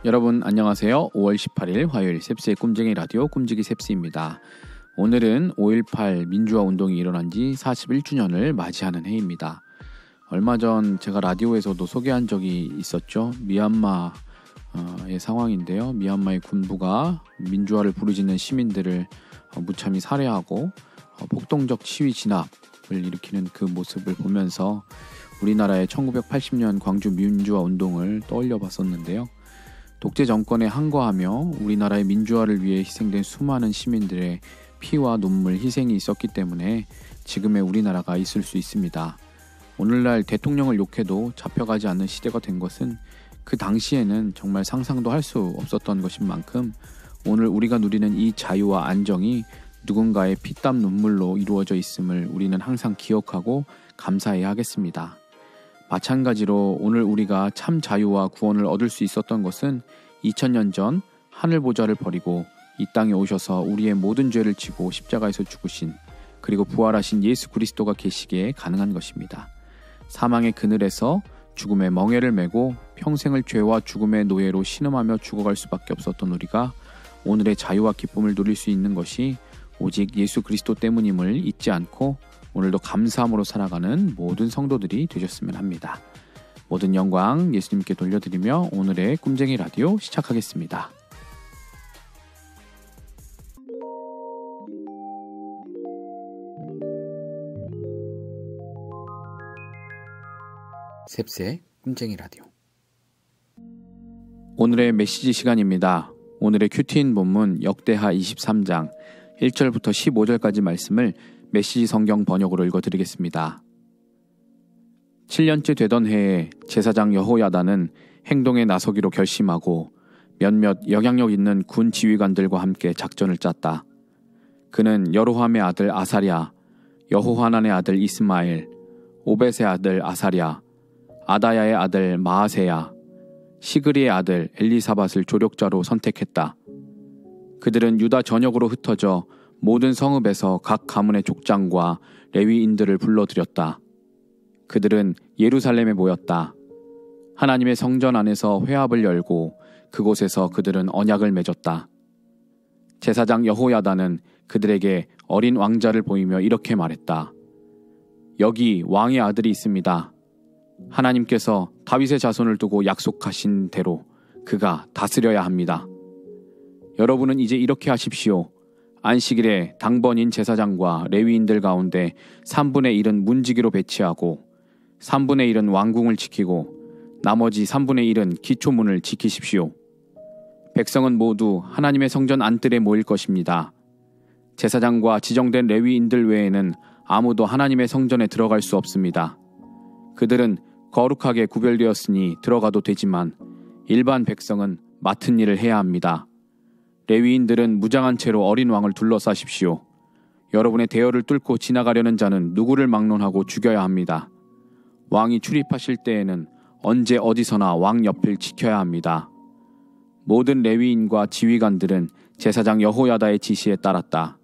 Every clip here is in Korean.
여러분 안녕하세요. 5월 18일 화요일 셉스의 꿈쟁이 라디오 꿈지기 셉스입니다. 오늘은 5.18 민주화 운동이 일어난 지 41주년을 맞이하는 해입니다. 얼마 전 제가 라디오에서도 소개한 적이 있었죠. 미얀마의 상황인데요. 미얀마의 군부가 민주화를 부르짖는 시민들을 무참히 살해하고 폭동적 시위 진압을 일으키는 그 모습을 보면서 우리나라의 1980년 광주 민주화 운동을 떠올려 봤었는데요. 독재 정권에 항거하며 우리나라의 민주화를 위해 희생된 수많은 시민들의 피와 눈물, 희생이 있었기 때문에 지금의 우리나라가 있을 수 있습니다. 오늘날 대통령을 욕해도 잡혀가지 않는 시대가 된 것은 그 당시에는 정말 상상도 할 수 없었던 것인 만큼 오늘 우리가 누리는 이 자유와 안정이 누군가의 피땀 눈물로 이루어져 있음을 우리는 항상 기억하고 감사해야 하겠습니다. 마찬가지로 오늘 우리가 참 자유와 구원을 얻을 수 있었던 것은 2000년 전 하늘 보좌를 버리고 이 땅에 오셔서 우리의 모든 죄를 지고 십자가에서 죽으신 그리고 부활하신 예수 그리스도가 계시기에 가능한 것입니다. 사망의 그늘에서 죽음의 멍에를 메고 평생을 죄와 죽음의 노예로 신음하며 죽어갈 수밖에 없었던 우리가 오늘의 자유와 기쁨을 누릴 수 있는 것이 오직 예수 그리스도 때문임을 잊지 않고 오늘도 감사함으로 살아가는 모든 성도들이 되셨으면 합니다. 모든 영광 예수님께 돌려드리며 오늘의 꿈쟁이 라디오 시작하겠습니다. 셉스의 꿈쟁이 라디오. 오늘의 메시지 시간입니다. 오늘의 큐티인 본문 역대하 23장 1절부터 15절까지 말씀을 메시지 성경 번역으로 읽어드리겠습니다. 7년째 되던 해에 제사장 여호야다는 행동에 나서기로 결심하고 몇몇 영향력 있는 군 지휘관들과 함께 작전을 짰다. 그는 여로함의 아들 아사랴, 여호하난의 아들 이스마엘, 오벳의 아들 아사랴, 아다야의 아들 마아세야, 시그리의 아들 엘리사밧을 조력자로 선택했다. 그들은 유다 전역으로 흩어져 모든 성읍에서 각 가문의 족장과 레위인들을 불러들였다. 그들은 예루살렘에 모였다. 하나님의 성전 안에서 회합을 열고 그곳에서 그들은 언약을 맺었다. 제사장 여호야다는 그들에게 어린 왕자를 보이며 이렇게 말했다. 여기 왕의 아들이 있습니다. 하나님께서 다윗의 자손을 두고 약속하신 대로 그가 다스려야 합니다. 여러분은 이제 이렇게 하십시오. 안식일에 당번인 제사장과 레위인들 가운데 3분의 1은 문지기로 배치하고 3분의 1은 왕궁을 지키고 나머지 3분의 1은 기초문을 지키십시오. 백성은 모두 하나님의 성전 안뜰에 모일 것입니다. 제사장과 지정된 레위인들 외에는 아무도 하나님의 성전에 들어갈 수 없습니다. 그들은 거룩하게 구별되었으니 들어가도 되지만 일반 백성은 맡은 일을 해야 합니다. 레위인들은 무장한 채로 어린 왕을 둘러싸십시오. 여러분의 대열을 뚫고 지나가려는 자는 누구를 막론하고 죽여야 합니다. 왕이 출입하실 때에는 언제 어디서나 왕 옆을 지켜야 합니다. 모든 레위인과 지휘관들은 제사장 여호야다의 지시에 따랐다.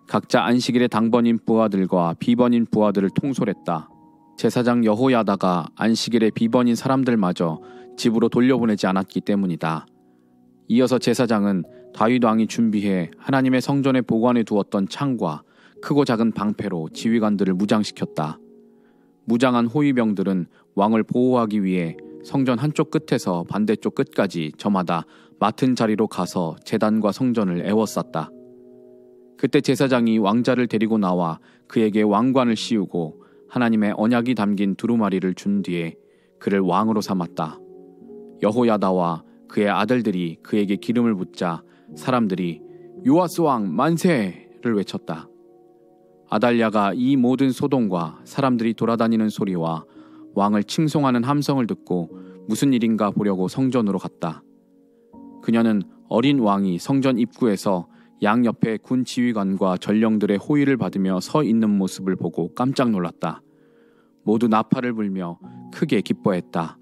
각자 안식일의 당번인 부하들과 비번인 부하들을 통솔했다. 제사장 여호야다가 안식일의 비번인 사람들마저 집으로 돌려보내지 않았기 때문이다. 이어서 제사장은 다윗 왕이 준비해 하나님의 성전에 보관해 두었던 창과 크고 작은 방패로 지휘관들을 무장시켰다. 무장한 호위병들은 왕을 보호하기 위해 성전 한쪽 끝에서 반대쪽 끝까지 저마다 맡은 자리로 가서 제단과 성전을 에워쌌다. 그때 제사장이 왕자를 데리고 나와 그에게 왕관을 씌우고 하나님의 언약이 담긴 두루마리를 준 뒤에 그를 왕으로 삼았다. 여호야다와 그의 아들들이 그에게 기름을 붓자 사람들이 요아스 왕 만세를 외쳤다. 아달랴가 이 모든 소동과 사람들이 돌아다니는 소리와 왕을 칭송하는 함성을 듣고 무슨 일인가 보려고 성전으로 갔다. 그녀는 어린 왕이 성전 입구에서 양옆에 군 지휘관과 전령들의 호위를 받으며 서 있는 모습을 보고 깜짝 놀랐다. 모두 나팔을 불며 크게 기뻐했다.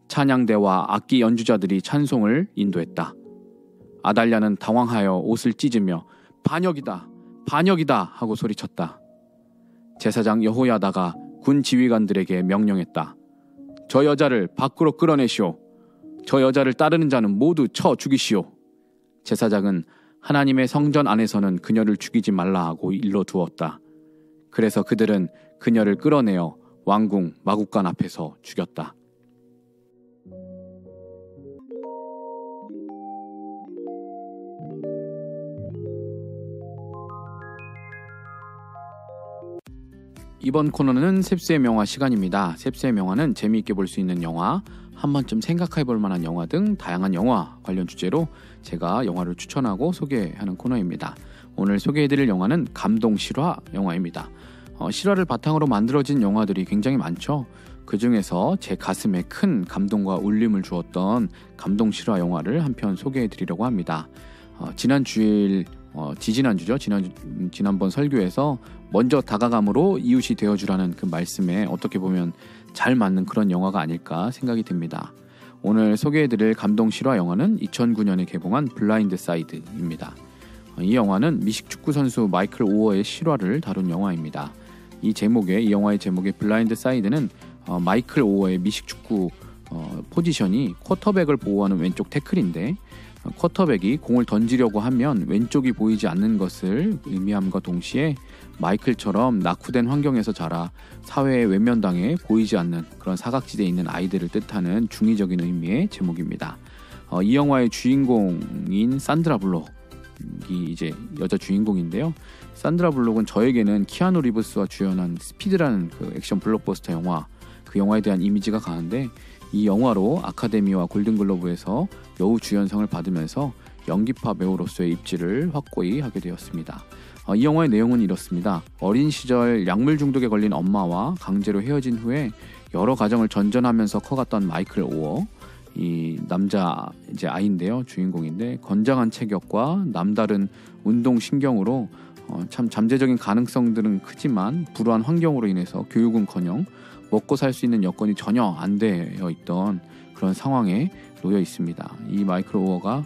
찬양대와 악기 연주자들이 찬송을 인도했다. 아달랴는 당황하여 옷을 찢으며 반역이다! 반역이다! 하고 소리쳤다. 제사장 여호야다가 군 지휘관들에게 명령했다. 저 여자를 밖으로 끌어내시오. 저 여자를 따르는 자는 모두 쳐 죽이시오. 제사장은 하나님의 성전 안에서는 그녀를 죽이지 말라 하고 일러두었다. 그래서 그들은 그녀를 끌어내어 왕궁 마국간 앞에서 죽였다. 이번 코너는 셉스의 명화 시간입니다. 셉스의 명화는 재미있게 볼 수 있는 영화, 한 번쯤 생각해 볼 만한 영화 등 다양한 영화 관련 주제로 제가 영화를 추천하고 소개하는 코너입니다. 오늘 소개해드릴 영화는 감동 실화 영화입니다. 실화를 바탕으로 만들어진 영화들이 굉장히 많죠. 그 중에서 제 가슴에 큰 감동과 울림을 주었던 감동 실화 영화를 한 편 소개해드리려고 합니다. 지난번 설교에서 먼저 다가감으로 이웃이 되어주라는 그 말씀에 어떻게 보면 잘 맞는 그런 영화가 아닐까 생각이 듭니다. 오늘 소개해드릴 감동 실화 영화는 2009년에 개봉한 블라인드 사이드입니다. 이 영화는 미식 축구 선수 마이클 오어의 실화를 다룬 영화입니다. 이 영화의 제목의 블라인드 사이드는 마이클 오어의 미식 축구 포지션이 쿼터백을 보호하는 왼쪽 태클인데, 쿼터백이 공을 던지려고 하면 왼쪽이 보이지 않는 것을 의미함과 동시에 마이클처럼 낙후된 환경에서 자라 사회의 외면당해 보이지 않는 그런 사각지대에 있는 아이들을 뜻하는 중의적인 의미의 제목입니다. 이 영화의 주인공인 산드라 블록이 이제 여자 주인공인데요. 산드라 블록은 저에게는 키아누 리브스와 주연한 스피드라는 그 액션 블록버스터 영화, 그 영화에 대한 이미지가 강한데, 이 영화로 아카데미와 골든글로브에서 여우 주연상을 받으면서 연기파 배우로서의 입지를 확고히 하게 되었습니다. 이 영화의 내용은 이렇습니다. 어린 시절 약물 중독에 걸린 엄마와 강제로 헤어진 후에 여러 가정을 전전하면서 커갔던 마이클 오어, 이 남자 이제 아이인데요, 주인공인데 건장한 체격과 남다른 운동 신경으로 참 잠재적인 가능성들은 크지만 불우한 환경으로 인해서 교육은커녕 먹고 살 수 있는 여건이 전혀 안 되어 있던 그런 상황에 놓여 있습니다. 이 마이클 오어가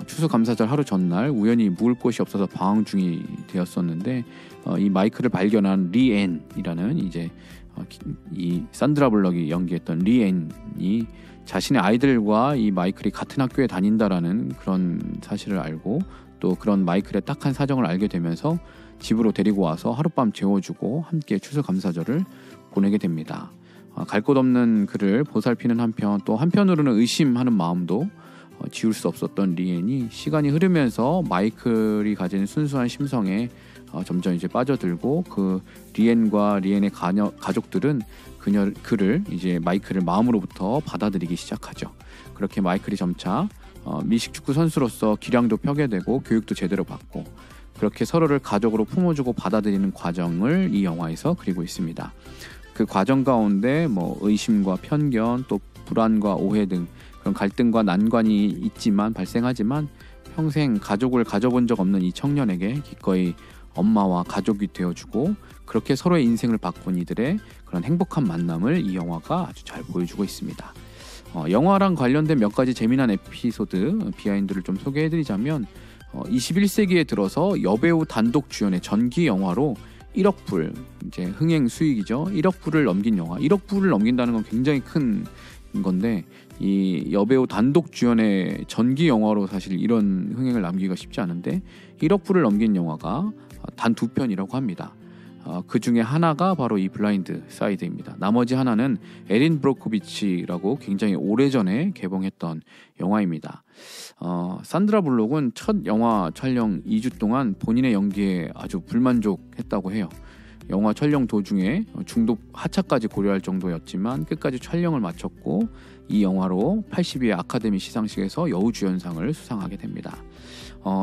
추수감사절 하루 전날 우연히 묵을 곳이 없어서 방황 중이 되었었는데, 이 마이클을 발견한 리앤이라는 이 산드라 블럭이 연기했던 리앤이 자신의 아이들과 이 마이클이 같은 학교에 다닌다라는 그런 사실을 알고, 또 그런 마이클의 딱한 사정을 알게 되면서 집으로 데리고 와서 하룻밤 재워주고 함께 추수감사절을 보내게 됩니다. 갈 곳 없는 그를 보살피는 한편, 또 한편으로는 의심하는 마음도 지울 수 없었던 리앤이 시간이 흐르면서 마이클이 가진 순수한 심성에 점점 이제 빠져들고, 그 리앤과 리앤의 가족들은 그를 이제 마이클을 마음으로부터 받아들이기 시작하죠. 그렇게 마이클이 점차 미식축구 선수로서 기량도 펴게 되고 교육도 제대로 받고, 그렇게 서로를 가족으로 품어주고 받아들이는 과정을 이 영화에서 그리고 있습니다. 그 과정 가운데 의심과 편견, 또 불안과 오해 등 그런 갈등과 난관이 발생하지만 평생 가족을 가져본 적 없는 이 청년에게 기꺼이 엄마와 가족이 되어주고, 그렇게 서로의 인생을 바꾼 이들의 그런 행복한 만남을 이 영화가 아주 잘 보여주고 있습니다. 영화랑 관련된 몇 가지 재미난 에피소드, 비하인드를 좀 소개해드리자면, 21세기에 들어서 여배우 단독 주연의 전기 영화로 1억 불, 이제 흥행 수익이죠. 1억 불을 넘긴 영화. 1억 불을 넘긴다는 건 굉장히 큰 건데, 이 여배우 단독 주연의 전기 영화로 사실 이런 흥행을 남기기가 쉽지 않은데 1억 불을 넘긴 영화가 단 2편이라고 합니다. 그 중에 하나가 바로 이 블라인드 사이드입니다. 나머지 하나는 에린 브로코비치라고 굉장히 오래전에 개봉했던 영화입니다. 산드라 블록은 첫 영화 촬영 2주 동안 본인의 연기에 아주 불만족했다고 해요. 영화 촬영 도중에 중독 하차까지 고려할 정도였지만 끝까지 촬영을 마쳤고, 이 영화로 82회 아카데미 시상식에서 여우주연상을 수상하게 됩니다.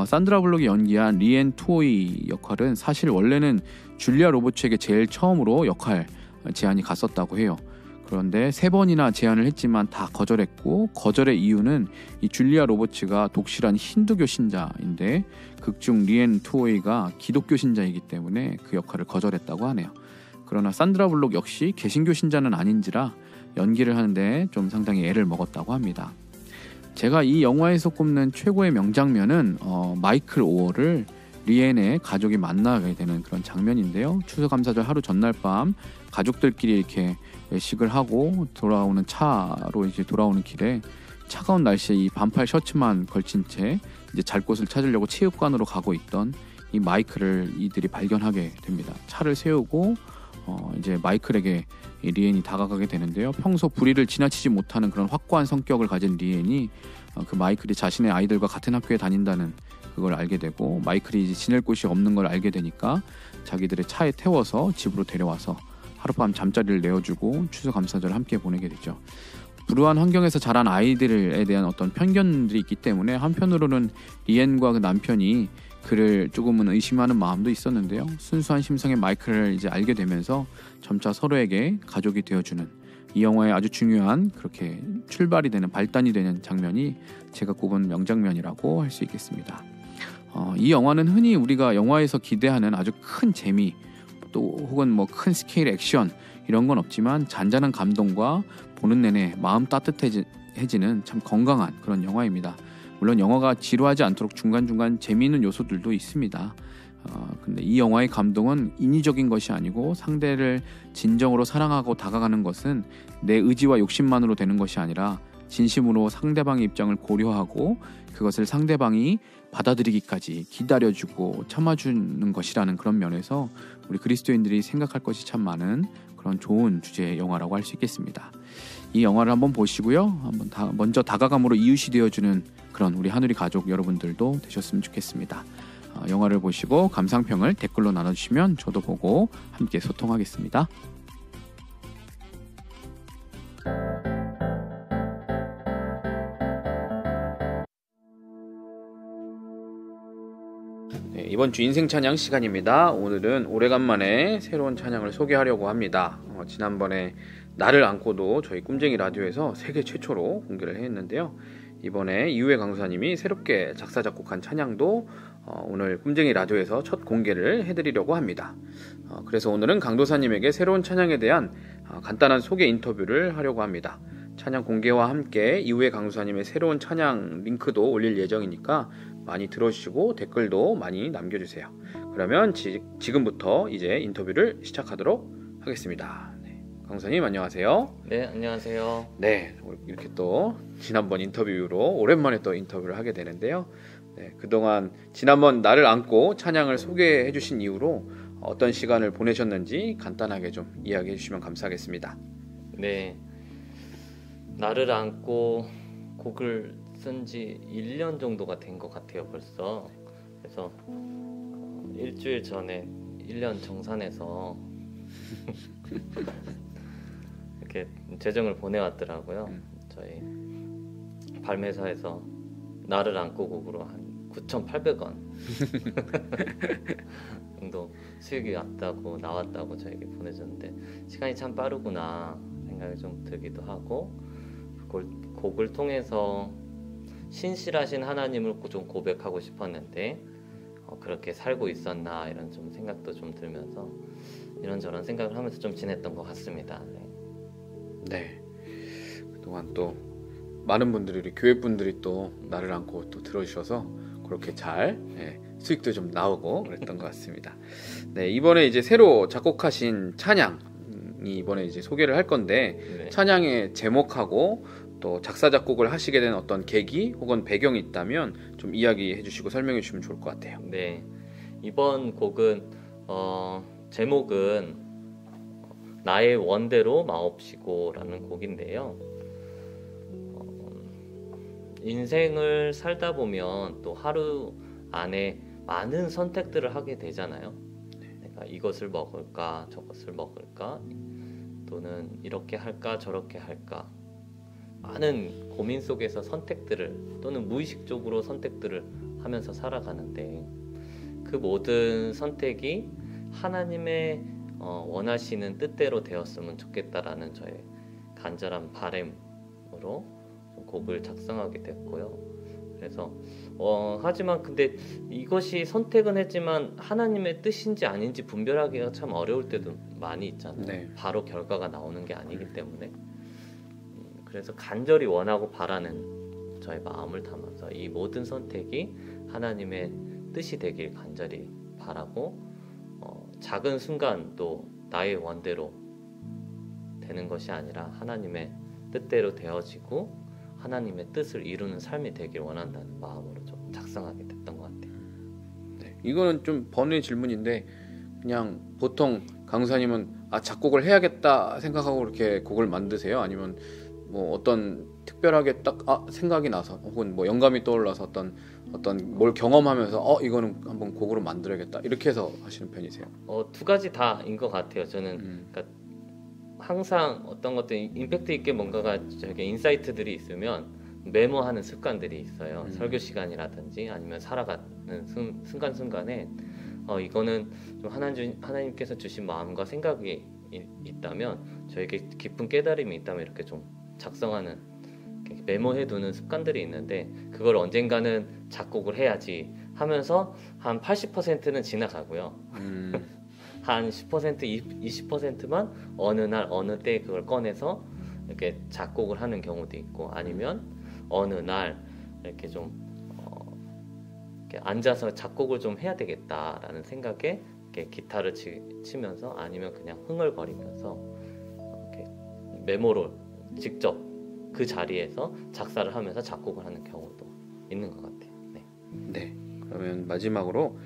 산드라 블록이 연기한 리앤 투오이 역할은 사실 원래는 줄리아 로버츠에게 제일 처음으로 역할 제안이 갔었다고 해요. 그런데 3번이나 제안을 했지만 다 거절했고, 거절의 이유는 이 줄리아 로버츠가 독실한 힌두교 신자인데 극중 리앤 투오이가 기독교 신자이기 때문에 그 역할을 거절했다고 하네요. 그러나 산드라 블록 역시 개신교 신자는 아닌지라 연기를 하는데 좀 상당히 애를 먹었다고 합니다. 제가 이 영화에서 꼽는 최고의 명장면은 마이클 오어를 리엔의 가족이 만나게 되는 그런 장면인데요. 추수감사절 하루 전날 밤 가족들끼리 이렇게 외식을 하고 돌아오는 차로 이제 돌아오는 길에 차가운 날씨에 이 반팔 셔츠만 걸친 채 이제 잘 곳을 찾으려고 체육관으로 가고 있던 이 마이클을 이들이 발견하게 됩니다. 차를 세우고 이제 마이클에게 이 리엔이 다가가게 되는데요. 평소 불의를 지나치지 못하는 그런 확고한 성격을 가진 리엔이 그 마이클이 자신의 아이들과 같은 학교에 다닌다는 그걸 알게 되고 마이클이 이제 지낼 곳이 없는 걸 알게 되니까 자기들의 차에 태워서 집으로 데려와서 하룻밤 잠자리를 내어주고 추수감사절을 함께 보내게 되죠. 불우한 환경에서 자란 아이들에 대한 어떤 편견들이 있기 때문에 한편으로는 리엔과 그 남편이 그를 조금은 의심하는 마음도 있었는데요. 순수한 심성의 마이클을 이제 알게 되면서 점차 서로에게 가족이 되어주는 이 영화의 아주 중요한 그렇게 출발이 되는 발단이 되는 장면이 제가 꼽은 명장면이라고 할 수 있겠습니다. 이 영화는 흔히 우리가 영화에서 기대하는 아주 큰 재미 또 혹은 뭐 큰 스케일 액션 이런 건 없지만 잔잔한 감동과 보는 내내 마음 따뜻해지는 참 건강한 그런 영화입니다. 물론 영화가 지루하지 않도록 중간중간 재미있는 요소들도 있습니다. 근데 이 영화의 감동은 인위적인 것이 아니고 상대를 진정으로 사랑하고 다가가는 것은 내 의지와 욕심만으로 되는 것이 아니라 진심으로 상대방의 입장을 고려하고 그것을 상대방이 받아들이기까지 기다려주고 참아주는 것이라는 그런 면에서 우리 그리스도인들이 생각할 것이 참 많은 그런 좋은 주제의 영화라고 할 수 있겠습니다. 이 영화를 한번 보시고요. 먼저 다가감으로 이웃이 되어주는 그런 우리 하누리 가족 여러분들도 되셨으면 좋겠습니다. 영화를 보시고 감상평을 댓글로 나눠주시면 저도 보고 함께 소통하겠습니다. 네, 이번 주 인생 찬양 시간입니다. 오늘은 오래간만에 새로운 찬양을 소개하려고 합니다. 지난번에 나를 안고도 저희 꿈쟁이 라디오에서 세계 최초로 공개를 했는데요. 이번에 이우혜 강사님이 새롭게 작사 작곡한 찬양도 오늘 꿈쟁이 라디오에서 첫 공개를 해드리려고 합니다. 그래서 오늘은 강도사님에게 새로운 찬양에 대한 간단한 소개 인터뷰를 하려고 합니다. 찬양 공개와 함께 이우혜 강도사님의 새로운 찬양 링크도 올릴 예정이니까 많이 들어주시고 댓글도 많이 남겨주세요. 그러면 지금부터 이제 인터뷰를 시작하도록 하겠습니다. 강사님 안녕하세요. 네, 안녕하세요. 네, 이렇게 또 지난번 인터뷰로 오랜만에 또 인터뷰를 하게 되는데요. 네, 그동안 지난번 나를 안고 찬양을 소개해 주신 이후로 어떤 시간을 보내셨는지 간단하게 좀 이야기해 주시면 감사하겠습니다. 네, 나를 안고 곡을 쓴 지 1년 정도가 된 것 같아요 벌써. 그래서 일주일 전에 1년 정산해서 이렇게 재정을 보내왔더라고요. 저희 발매사에서 나를 안고 곡으로 한 9,800원 정도 수익이 나왔다고 저에게 보내줬는데 시간이 참 빠르구나 생각이 좀 들기도 하고 곡을 통해서 신실하신 하나님을 좀 고백하고 싶었는데 그렇게 살고 있었나 이런 좀 생각도 좀 들면서 이런저런 생각을 하면서 좀 지냈던 것 같습니다. 네. 그동안 또 많은 분들이 우리 교회 분들이 또 나를 안고 또 들어주셔서 그렇게 잘 수익도 좀 나오고 그랬던 것 같습니다. 네, 이번에 이제 새로 작곡하신 찬양이 이번에 이제 소개를 할 건데 네. 찬양의 제목하고 또 작사 작곡을 하시게 된 어떤 계기 혹은 배경이 있다면 좀 이야기해 주시고 설명해 주시면 좋을 것 같아요. 네, 이번 곡은 제목은 나의 원대로 마옵시고라는 곡인데요. 인생을 살다 보면 또 하루 안에 많은 선택들을 하게 되잖아요. 내가 이것을 먹을까 저것을 먹을까 또는 이렇게 할까 저렇게 할까 많은 고민 속에서 선택들을 또는 무의식적으로 선택들을 하면서 살아가는데 그 모든 선택이 하나님의 원하시는 뜻대로 되었으면 좋겠다라는 저의 간절한 바람으로 곡을 작성하게 됐고요. 그래서 하지만 근데 이것이 선택은 했지만 하나님의 뜻인지 아닌지 분별하기가 참 어려울 때도 많이 있잖아요. 네. 바로 결과가 나오는 게 아니기 때문에 그래서 간절히 원하고 바라는 저의 마음을 담아서 이 모든 선택이 하나님의 뜻이 되길 간절히 바라고 작은 순간도 나의 원대로 되는 것이 아니라 하나님의 뜻대로 되어지고 하나님의 뜻을 이루는 삶이 되길 원한다는 마음으로 좀 작성하게 됐던 것 같아요. 네, 이거는 좀 번외 질문인데 그냥 보통 강사님은 작곡을 해야겠다 생각하고 이렇게 곡을 만드세요? 아니면 뭐 어떤 특별하게 딱 생각이 나서 혹은 뭐 영감이 떠올라서 어떤 뭘 경험하면서 이거는 한번 곡으로 만들어야겠다 이렇게 해서 하시는 편이세요? 두 가지 다인 것 같아요. 저는 그러니까 항상 어떤 것들 임팩트 있게 뭔가가 저게 인사이트들이 있으면 메모하는 습관들이 있어요. 설교 시간이라든지 아니면 살아가는 순간순간에 이거는 좀 하나님께서 주신 마음과 생각이 있다면 저에게 깊은 깨달음이 있다면 이렇게 좀 작성하는 메모해두는 습관들이 있는데 그걸 언젠가는 작곡을 해야지 하면서 한 80%는 지나가고요. 한 10%, 20%만 어느 날 어느 때에 그걸 꺼내서 이렇게 작곡을 하는 경우도 있고 아니면 어느 날 이렇게 좀 이렇게 앉아서 작곡을 좀 해야 되겠다라는 생각에 이렇게 기타를 치면서 아니면 그냥 흥얼거리면서 이렇게 메모를 직접 그 자리에서 작사를 하면서 작곡을 하는 경우도 있는 것 같아요. 네. 그러면 마지막으로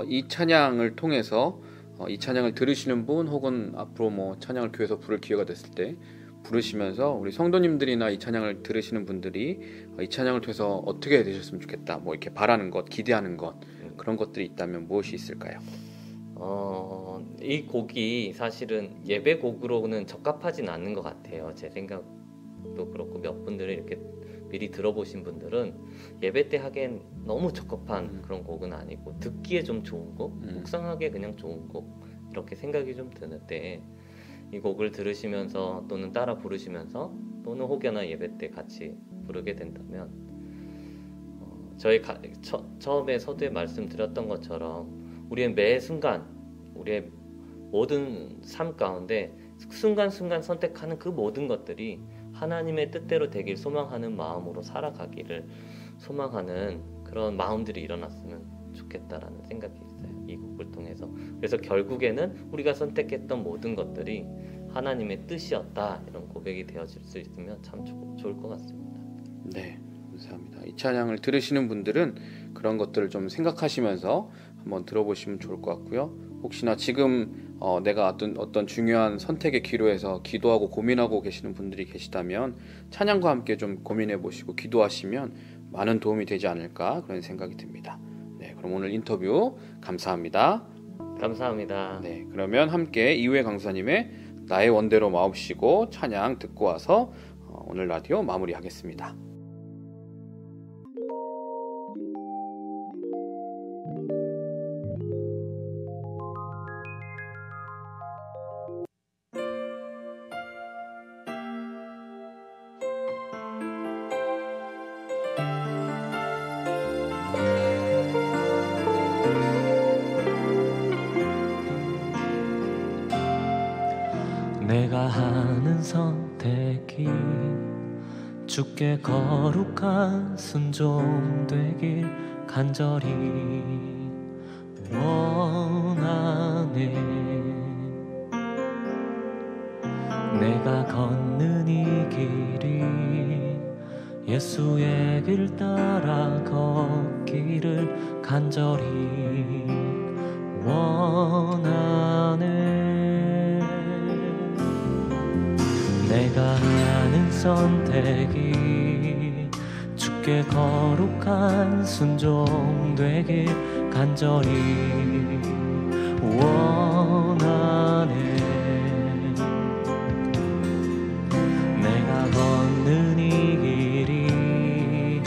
이 찬양을 통해서 이 찬양을 들으시는 분 혹은 앞으로 뭐 찬양을 교회에서 부를 기회가 됐을 때 부르시면서 우리 성도님들이나 이 찬양을 들으시는 분들이 이 찬양을 통해서 어떻게 되셨으면 좋겠다 뭐 이렇게 바라는 것, 기대하는 것 그런 것들이 있다면 무엇이 있을까요? 이 곡이 사실은 예배 곡으로는 적합하진 않는 것 같아요. 제 생각도 그렇고 몇 분들이 이렇게 미리 들어보신 분들은 예배 때 하기엔 너무 적합한 그런 곡은 아니고 듣기에 좀 좋은 곡, 묵상하기에 그냥 좋은 곡 이렇게 생각이 좀 드는데 이 곡을 들으시면서 또는 따라 부르시면서 또는 혹여나 예배 때 같이 부르게 된다면 저희 처음에 서두에 말씀드렸던 것처럼 우리의 매 순간 우리의 모든 삶 가운데 순간순간 선택하는 그 모든 것들이 하나님의 뜻대로 되길 소망하는 마음으로 살아가기를 소망하는 그런 마음들이 일어났으면 좋겠다라는 생각이 있어요. 이 곡을 통해서. 그래서 결국에는 우리가 선택했던 모든 것들이 하나님의 뜻이었다 이런 고백이 되어질 수 있으면 참 좋을 것 같습니다. 네, 감사합니다. 이 찬양을 들으시는 분들은 그런 것들을 좀 생각하시면서 한번 들어보시면 좋을 것 같고요. 혹시나 지금 내가 어떤 중요한 선택의 기로에서 기도하고 고민하고 계시는 분들이 계시다면 찬양과 함께 좀 고민해 보시고 기도하시면 많은 도움이 되지 않을까 그런 생각이 듭니다. 네, 그럼 오늘 인터뷰 감사합니다. 감사합니다. 네, 그러면 함께 이후에 강사님의 나의 원대로 마옵시고 찬양 듣고 와서 오늘 라디오 마무리하겠습니다. 내가 하는 선택이 주께 거룩한 순종되길 간절히 원하네. 내가 걷는 이 길이 예수의 길 따라 걷기를 간절히 원하네. 내가 하는 선택이 주께 거룩한 순종되길 간절히 원하네. 내가 걷는 이 길이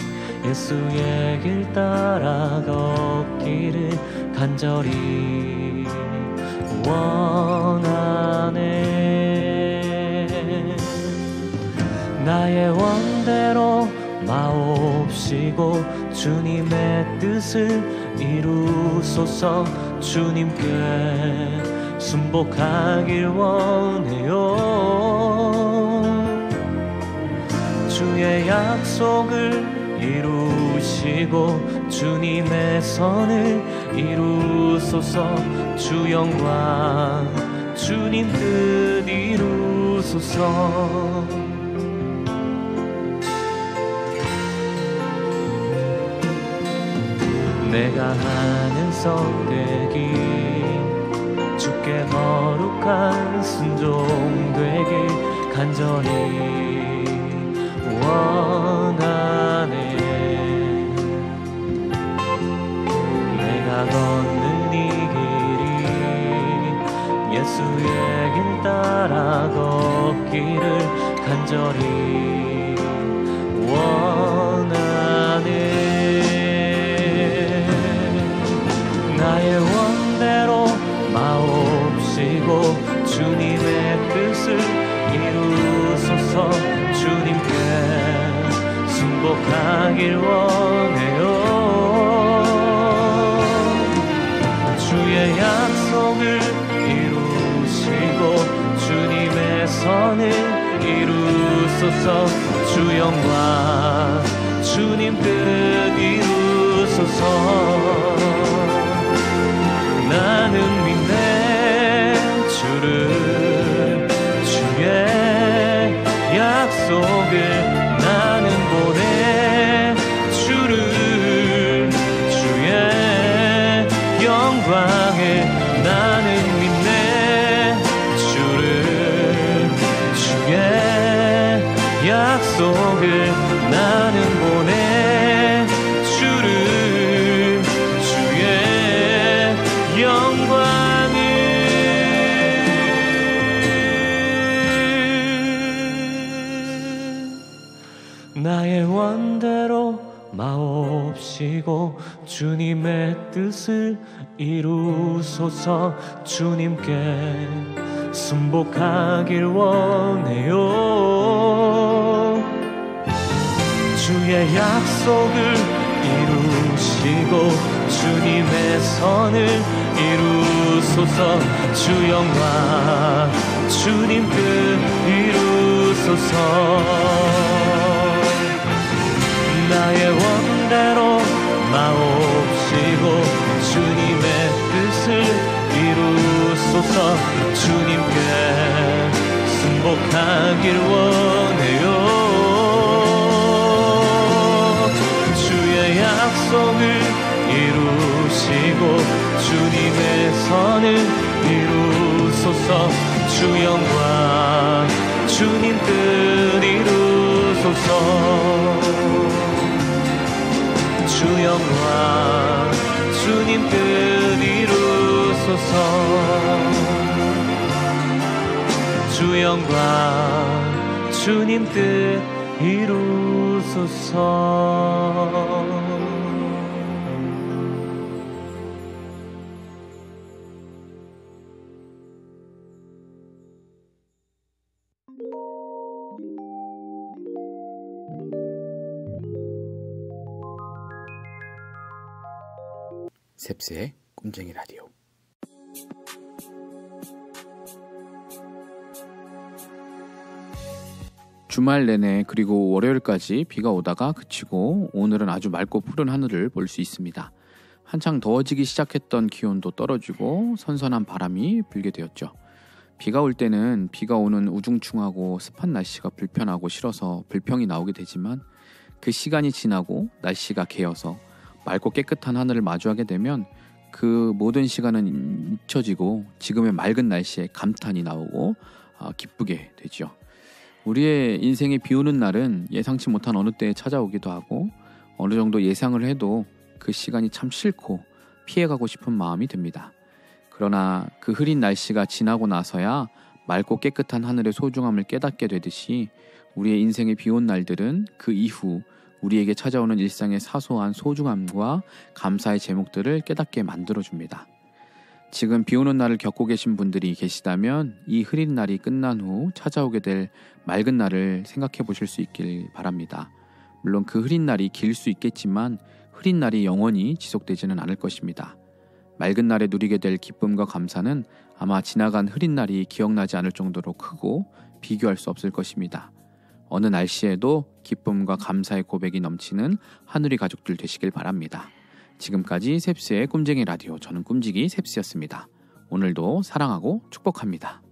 예수의 길 따라 걷기를 간절히 원하네. 나의 원대로 마옵시고 주님의 뜻을 이루소서. 주님께 순복하길 원해요. 주의 약속을 이루시고 주님의 선을 이루소서. 주 영광 주님 뜻 이루소서. 내가 하는 선되기 주께 거룩한 순종되길 간절히 원하네. 내가 걷는 이 길이 예수의 길 따라 걷기를 간절히 원하네. 나의 원대로 마옵시고 주님의 뜻을 이루소서. 주님께 순복하길 원해요. 주의 약속을 이루시고 주님의 선을 이루소서. 주 영광 주님 뜻 이루소서. 나는 믿네 주를 주의 약속을 나는 보내 주를 주의 영광을 나는 믿네 주를 주의 약속을 나는 보내 주를 주의 영광을. 나의 원대로 마옵시고 주님의 뜻을 이루소서. 주님께 순복하길 원해요. 주의 약속을 이루시고 주님의 선을 이루소서. 주 영광 주님 뜻 이루소서. 나의 원대로 마옵시고 주님의 뜻을 이루소서. 주님께 순복하길 원해요. 주의 약속을 이루시고 주님의 선을 이루소서. 주 영광 주님 뜻 이루소서. 주 영광 주님 뜻 이루소서. 주 영광 주님 뜻 이루소서. 셉스의 꿈쟁이 라디오. 주말 내내 그리고 월요일까지 비가 오다가 그치고 오늘은 아주 맑고 푸른 하늘을 볼 수 있습니다. 한창 더워지기 시작했던 기온도 떨어지고 선선한 바람이 불게 되었죠. 비가 올 때는 비가 오는 우중충하고 습한 날씨가 불편하고 싫어서 불평이 나오게 되지만 그 시간이 지나고 날씨가 개어서 맑고 깨끗한 하늘을 마주하게 되면 그 모든 시간은 잊혀지고 지금의 맑은 날씨에 감탄이 나오고 기쁘게 되죠. 우리의 인생에 비 오는 날은 예상치 못한 어느 때에 찾아오기도 하고 어느 정도 예상을 해도 그 시간이 참 싫고 피해가고 싶은 마음이 듭니다. 그러나 그 흐린 날씨가 지나고 나서야 맑고 깨끗한 하늘의 소중함을 깨닫게 되듯이 우리의 인생에 비 온 날들은 그 이후 우리에게 찾아오는 일상의 사소한 소중함과 감사의 제목들을 깨닫게 만들어줍니다. 지금 비 오는 날을 겪고 계신 분들이 계시다면 이 흐린 날이 끝난 후 찾아오게 될 맑은 날을 생각해 보실 수 있길 바랍니다. 물론 그 흐린 날이 길 수 있겠지만 흐린 날이 영원히 지속되지는 않을 것입니다. 맑은 날에 누리게 될 기쁨과 감사는 아마 지나간 흐린 날이 기억나지 않을 정도로 크고 비교할 수 없을 것입니다. 어느 날씨에도 기쁨과 감사의 고백이 넘치는 하누리 가족들 되시길 바랍니다. 지금까지 셉스의 꿈쟁이 라디오, 저는 꿈지기 셉스였습니다. 오늘도 사랑하고 축복합니다.